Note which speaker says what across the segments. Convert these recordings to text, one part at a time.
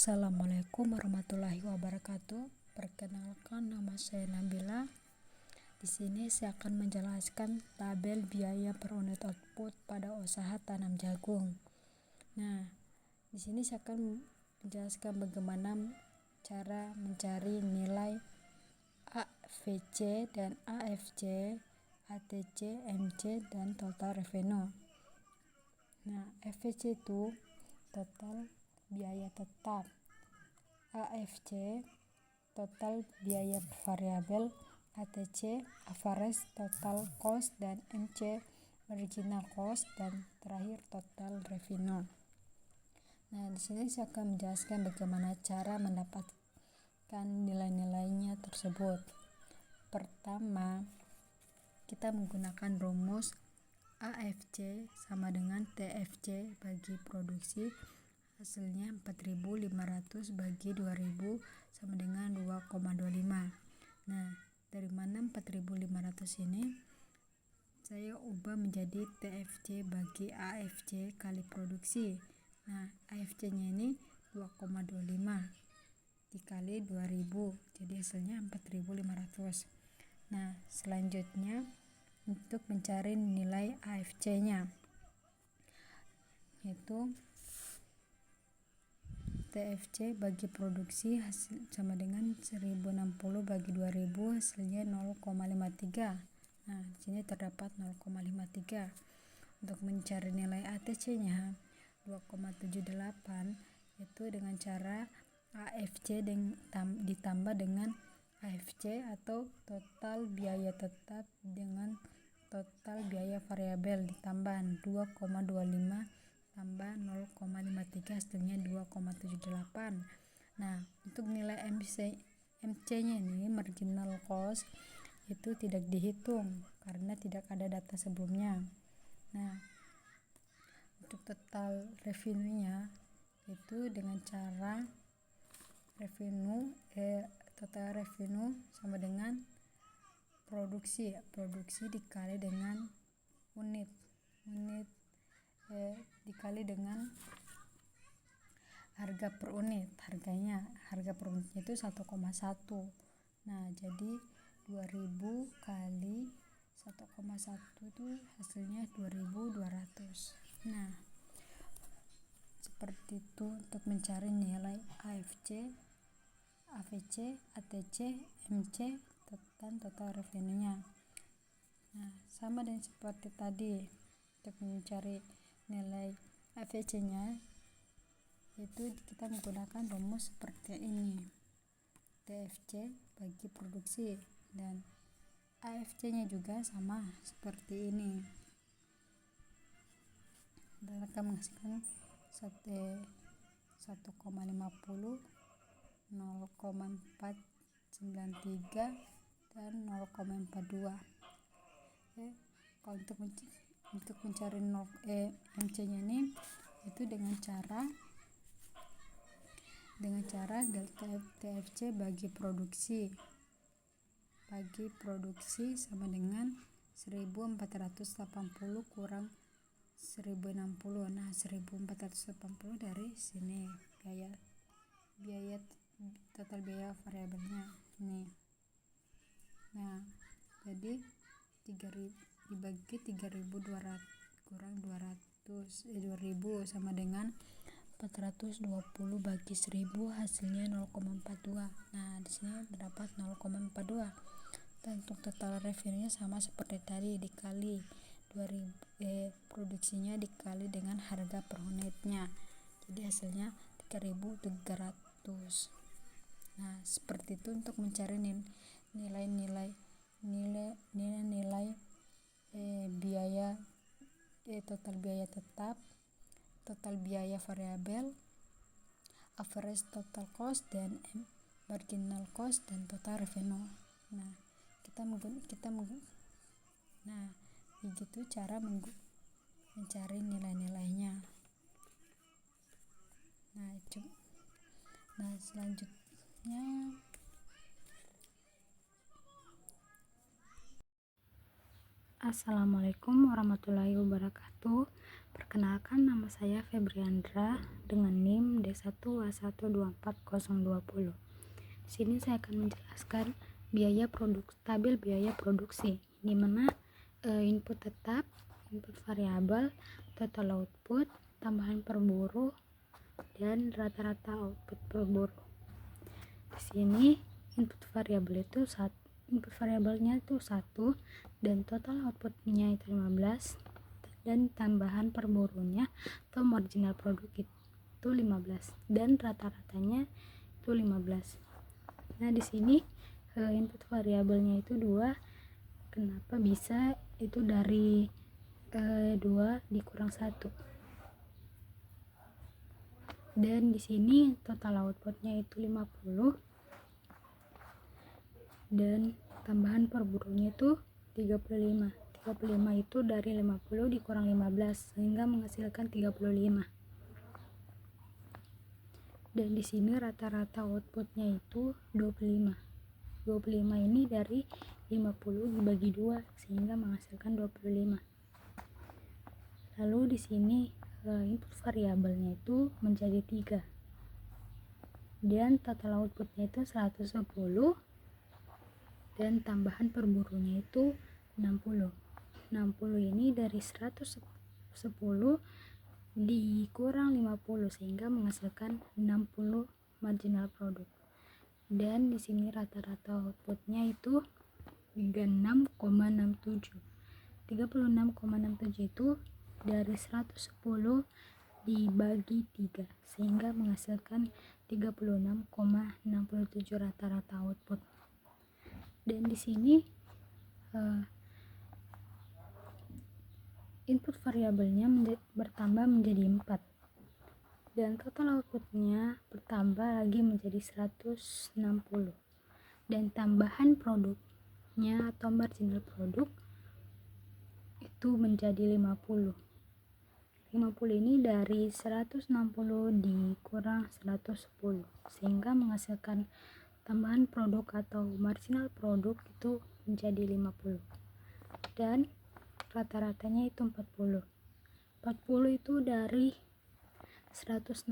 Speaker 1: Assalamualaikum warahmatullahi wabarakatuh. Perkenalkan, nama saya Nabila. Di sini saya akan menjelaskan tabel biaya per unit output pada usaha tanam jagung. Nah, di sini saya akan menjelaskan bagaimana cara mencari nilai AVC dan AFC, ATC, MC, dan total revenue. Nah, AVC itu total biaya tetap, AFC total biaya variabel, ATC average total cost, dan MC marginal cost, dan terakhir total revenue. Nah, di sini saya akan menjelaskan bagaimana cara mendapatkan nilai-nilainya tersebut. Pertama, kita menggunakan rumus AFC sama dengan TFC bagi produksi, hasilnya 4.500 bagi 2.000 sama dengan 2,25. Nah, dari mana 4.500 ini saya ubah menjadi TFC bagi AFC kali produksi. Nah, AFC nya ini 2,25 dikali 2.000, jadi hasilnya 4.500. Nah, selanjutnya untuk mencari nilai AFC nya, yaitu TFC bagi produksi hasil sama dengan 1060 bagi 2000, hasilnya 0,53. Nah, di sini terdapat 0,53. Untuk mencari nilai ATC nya 2,78, yaitu dengan cara AFC ditambah dengan AFC atau total biaya tetap dengan total biaya variabel ditambah 2,25 tambah 0,53, hasilnya 2,78. Nah, untuk nilai MC nya ini marginal cost itu tidak dihitung karena tidak ada data sebelumnya. Nah, untuk total revenue nya itu dengan cara total revenue sama dengan produksi dikali dengan unit dikali dengan harga per unit. Harga per unitnya itu 1,1. Nah, jadi 2000 kali 1,1 itu hasilnya 2200. Nah, seperti itu untuk mencari nilai AFC, AVC, ATC, MC, dan total revenue-nya. Nah, sama dengan seperti tadi, untuk mencari nilai AVC nya itu kita menggunakan rumus seperti ini, TFC bagi produksi, dan AFC nya juga sama seperti ini, dan akan menghasilkan 1,50, 0,493, dan 0,42. Kalau untuk mencari MC nya ini itu dengan cara delta TFC bagi produksi sama dengan 1480 kurang 1060. Nah, 1480 dari sini biaya total biaya variabelnya nih. Nah, jadi 3000 dibagi 3200 kurang 2000 sama dengan 420 bagi 1000, hasilnya 0,42. Nah, di sini terdapat 0,42. Dan untuk total revenue-nya sama seperti tadi, dikali 2000 produksinya dikali dengan harga per unitnya. Jadi hasilnya 3.300. Nah, seperti itu untuk mencari nilai biaya total biaya tetap, total biaya variabel, average total cost, dan marginal cost, dan total revenue. Nah, begitu cara mencari nilai-nilainya. Nah, selanjutnya Assalamualaikum warahmatullahi wabarakatuh. Perkenalkan, nama saya Febriandra dengan NIM D1A1240020. Di sini saya akan menjelaskan stabil biaya produksi, di mana input tetap, input variabel, total output, tambahan per buruh, dan rata-rata output per buruh. Di sini input variabelnya itu 1 dan total outputnya itu 15, dan tambahan per buruhnya atau marginal produk itu 15 dan rata-ratanya itu 15. Nah, di sini input variabelnya itu 2. Kenapa bisa itu dari 2 dikurang 1? Dan di sini total outputnya itu 50 dan tambahan per buruhnya itu 35. 35 itu dari 50 dikurang 15 sehingga menghasilkan 35. Dan di sini rata-rata outputnya itu 25. 25 ini dari 50 dibagi 2 sehingga menghasilkan 25. Lalu di sini input variabelnya itu menjadi 3. Dan total outputnya itu 110 dan tambahan per buruhnya itu 60. 60 ini dari 110 dikurang 50 sehingga menghasilkan 60 marginal produk. Dan di sini rata-rata outputnya itu 36,67. 36,67 itu dari 110 dibagi 3 sehingga menghasilkan 36,67 rata-rata output. Dan di sini input variabelnya bertambah menjadi 4 dan total outputnya bertambah lagi menjadi 160 dan tambahan produknya atau marginal produk itu menjadi 50. 50 ini dari 160 dikurang 110 sehingga menghasilkan tambahan produk atau marginal produk itu menjadi 50 dan rata-ratanya itu 40. 40 itu dari 160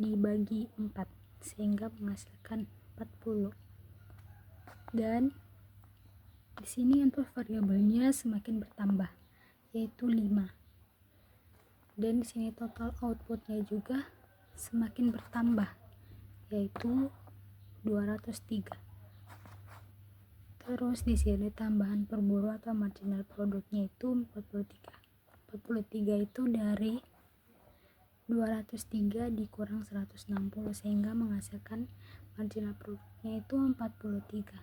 Speaker 1: dibagi 4 sehingga menghasilkan 40. Dan di sini input variabelnya semakin bertambah yaitu 5. Dan di sini total outputnya juga semakin bertambah yaitu 203. Terus di sini tambahan per buruh atau marginal produknya itu 43. 43 itu dari 203 dikurang 160 sehingga menghasilkan marginal produknya itu 43.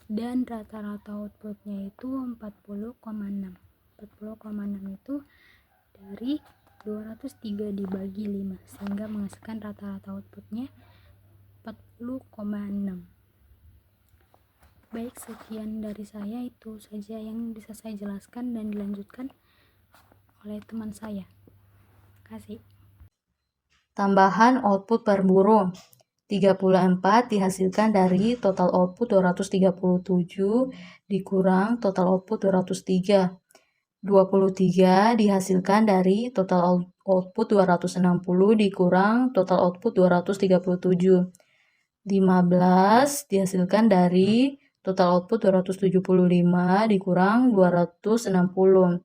Speaker 1: Dan rata-rata outputnya itu 40,6. 40,6 itu dari 203 dibagi 5 sehingga menghasilkan rata-rata outputnya 40,6. Baik, sekian dari saya, itu saja yang bisa saya jelaskan dan dilanjutkan oleh teman saya. Terima kasih.
Speaker 2: Tambahan output per buruh 34 dihasilkan dari total output 237 dikurang total output 203. 23 dihasilkan dari total output 260 dikurang total output 237. 15 dihasilkan dari total output 275 dikurang 260.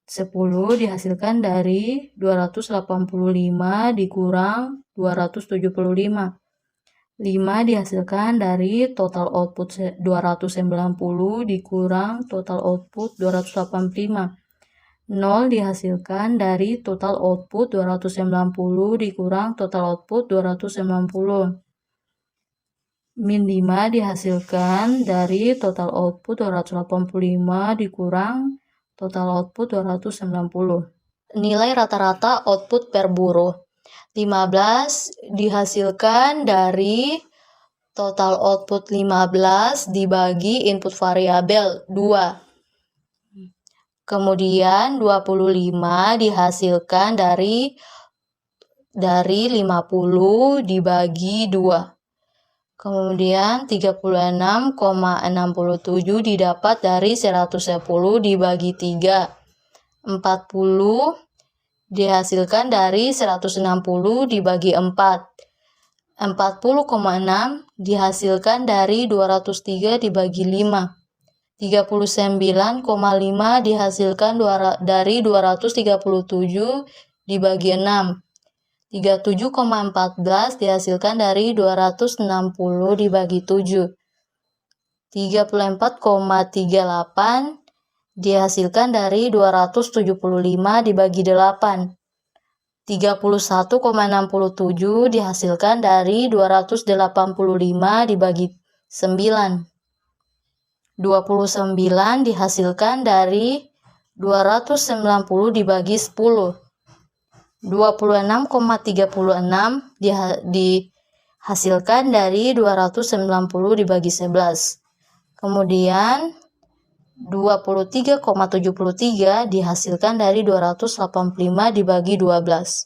Speaker 2: 10 dihasilkan dari 285 dikurang 275. 5 dihasilkan dari total output 290 dikurang total output 285. 0 dihasilkan dari total output 290 dikurang total output 290. Min 5 dihasilkan dari total output 285 dikurang total output 290. Nilai rata-rata output per buruh 15 dihasilkan dari total output 15 dibagi input variabel 2. Kemudian 25 dihasilkan dari 50 dibagi 2. Kemudian 36,67 didapat dari 110 dibagi 3. 40 dihasilkan dari 160 dibagi 4. 40,6 dihasilkan dari 203 dibagi 5. 39,5 dihasilkan dari 237 dibagi 6. 37,14 dihasilkan dari 260 dibagi 7. 34,38 dihasilkan dari 275 dibagi 8. 31,67 dihasilkan dari 285 dibagi 9. 29 dihasilkan dari 290 dibagi 10. 26,36 dihasilkan dari 290 dibagi 11. Kemudian 23,73 dihasilkan dari 285 dibagi 12.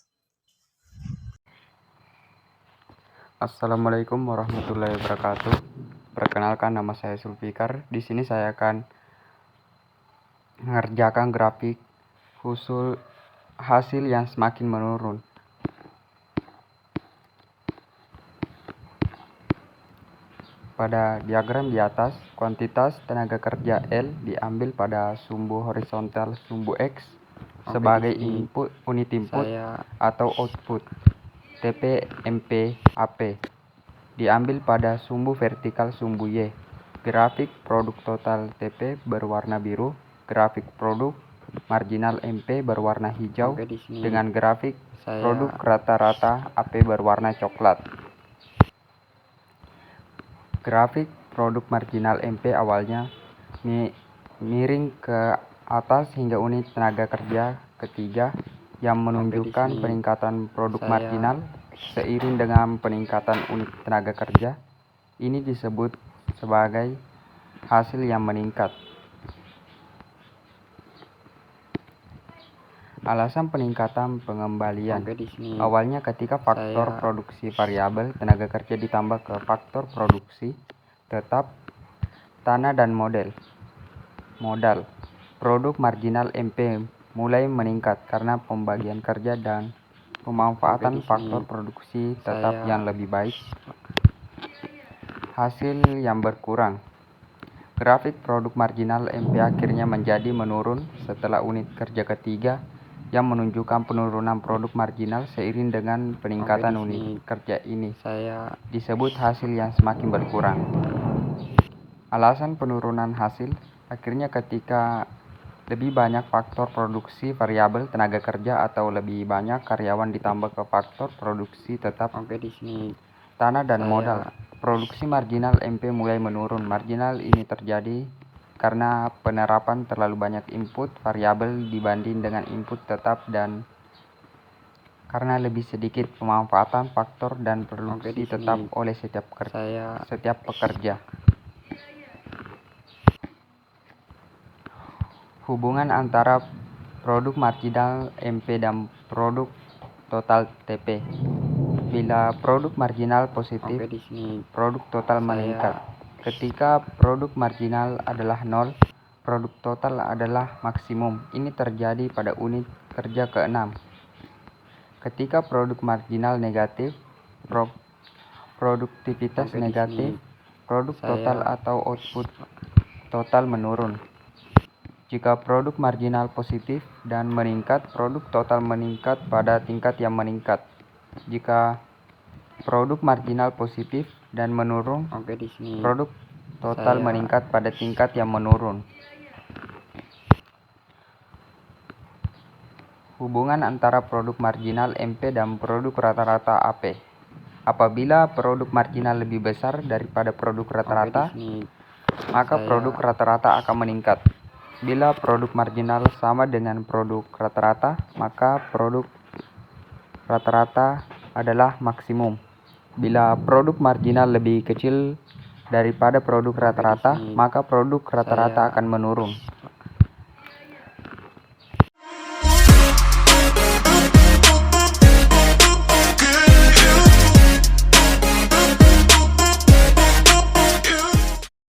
Speaker 3: Assalamualaikum warahmatullahi wabarakatuh. Perkenalkan, nama saya Zulfikar. Di sini saya akan mengerjakan grafik hasil yang semakin menurun. Pada diagram di atas, kuantitas tenaga kerja L diambil pada sumbu horizontal sumbu X sebagai unit input atau output. TP, MP, AP diambil pada sumbu vertikal sumbu Y. Grafik produk total TP berwarna biru, grafik produk marginal MP berwarna hijau, dengan grafik produk rata-rata AP berwarna coklat. Grafik produk marginal MP awalnya miring ke atas hingga unit tenaga kerja ketiga yang menunjukkan peningkatan produk marginal seiring dengan peningkatan unit tenaga kerja. Ini disebut sebagai hasil yang meningkat. Alasan peningkatan pengembalian. Awalnya ketika faktor produksi variabel tenaga kerja ditambah ke faktor produksi tetap tanah dan modal. Produk marginal MP mulai meningkat karena pembagian kerja dan pemanfaatan faktor produksi tetap yang lebih baik. Hasil yang berkurang. Grafik produk marginal MP akhirnya menjadi menurun setelah unit kerja ketiga yang menunjukkan penurunan produk marginal seiring dengan peningkatan unit kerja ini disebut hasil yang semakin berkurang. Alasan penurunan hasil akhirnya ketika lebih banyak faktor produksi variabel tenaga kerja atau lebih banyak karyawan ditambah ke faktor produksi tetap tanah dan modal. Produksi marginal MP mulai menurun. Marginal ini terjadi karena penerapan terlalu banyak input variabel dibanding dengan input tetap dan karena lebih sedikit pemanfaatan faktor dan produksi tetap oleh setiap pekerja. Hubungan antara produk marginal MP dan produk total TP. Bila produk marginal positif, produk total meningkat. Ketika produk marginal adalah 0, produk total adalah maksimum. Ini terjadi pada unit kerja ke-6. Ketika produk marginal negatif, produktivitas negatif, produk total atau output total menurun. Jika produk marginal positif dan meningkat, produk total meningkat pada tingkat yang meningkat. Jika produk marginal positif dan menurun, produk total meningkat pada tingkat yang menurun. Hubungan antara produk marginal MP dan produk rata-rata AP. Apabila produk marginal lebih besar daripada produk rata-rata, maka produk rata-rata akan meningkat. Bila produk marginal sama dengan produk rata-rata, maka produk rata-rata adalah maksimum. Bila produk marginal lebih kecil daripada produk rata-rata, maka produk rata-rata akan menurun.